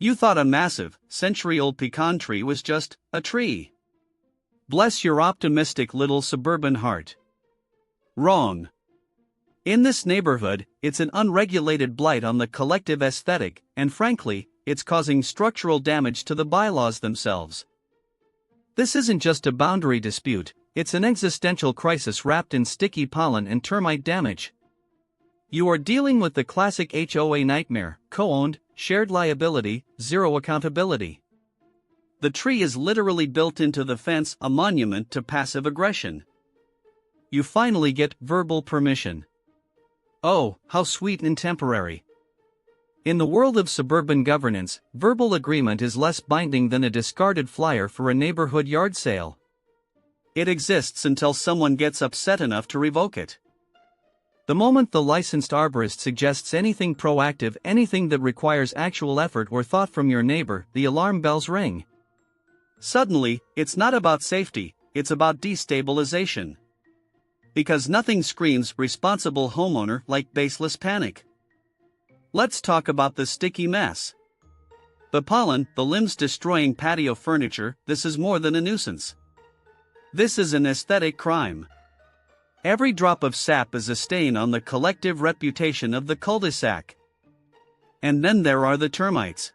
You thought a massive, century-old pecan tree was just a tree. Bless your optimistic little suburban heart. Wrong. In this neighborhood, it's an unregulated blight on the collective aesthetic, and frankly, it's causing structural damage to the bylaws themselves. This isn't just a boundary dispute, it's an existential crisis wrapped in sticky pollen and termite damage. You are dealing with the classic HOA nightmare: co-owned, shared liability, zero accountability. The tree is literally built into the fence, a monument to passive aggression. You finally get verbal permission. Oh, how sweet and temporary. In the world of suburban governance, verbal agreement is less binding than a discarded flyer for a neighborhood yard sale. It exists until someone gets upset enough to revoke it. The moment the licensed arborist suggests anything proactive, anything that requires actual effort or thought from your neighbor, the alarm bells ring. Suddenly, it's not about safety, it's about destabilization. Because nothing screams responsible homeowner like baseless panic. Let's talk about the sticky mess. The pollen, the limbs destroying patio furniture, this is more than a nuisance. This is an aesthetic crime. Every drop of sap is a stain on the collective reputation of the cul-de-sac. And then there are the termites.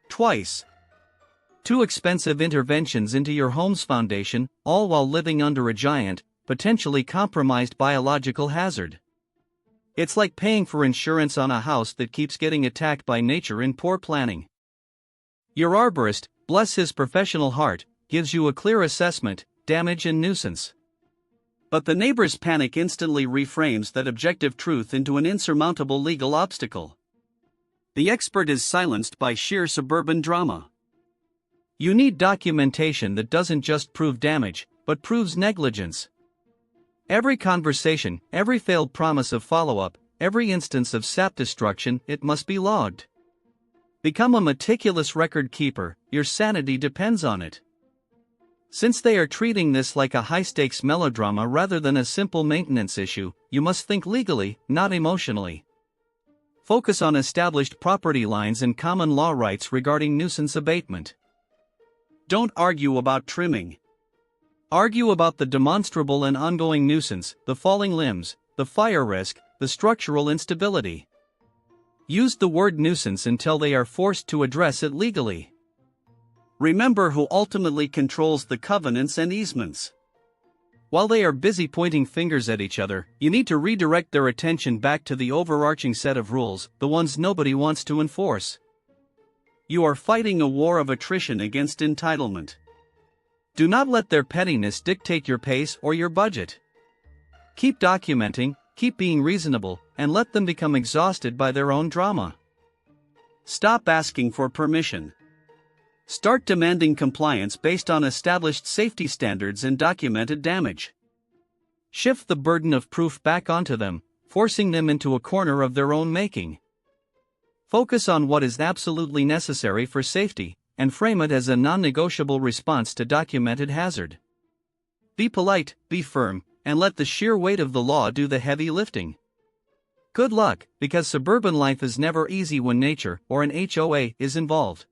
Twice. 2 expensive interventions into your home's foundation, all while living under a giant, potentially compromised biological hazard. It's like paying for insurance on a house that keeps getting attacked by nature in poor planning. Your arborist, bless his professional heart, gives you a clear assessment: damage and nuisance. But the neighbor's panic instantly reframes that objective truth into an insurmountable legal obstacle. The expert is silenced by sheer suburban drama. You need documentation that doesn't just prove damage, but proves negligence. Every conversation, every failed promise of follow-up, every instance of sap destruction, it must be logged. Become a meticulous record keeper, your sanity depends on it. Since they are treating this like a high-stakes melodrama rather than a simple maintenance issue, you must think legally, not emotionally. Focus on established property lines and common law rights regarding nuisance abatement. Don't argue about trimming. Argue about the demonstrable and ongoing nuisance, the falling limbs, the fire risk, the structural instability. Use the word nuisance until they are forced to address it legally. Remember who ultimately controls the covenants and easements. While they are busy pointing fingers at each other, you need to redirect their attention back to the overarching set of rules, the ones nobody wants to enforce. You are fighting a war of attrition against entitlement. Do not let their pettiness dictate your pace or your budget. Keep documenting, keep being reasonable, and let them become exhausted by their own drama. Stop asking for permission. Start demanding compliance based on established safety standards and documented damage. Shift the burden of proof back onto them, forcing them into a corner of their own making. Focus on what is absolutely necessary for safety, and frame it as a non-negotiable response to documented hazard. Be polite, be firm, and let the sheer weight of the law do the heavy lifting. Good luck, because suburban life is never easy when nature or an HOA is involved.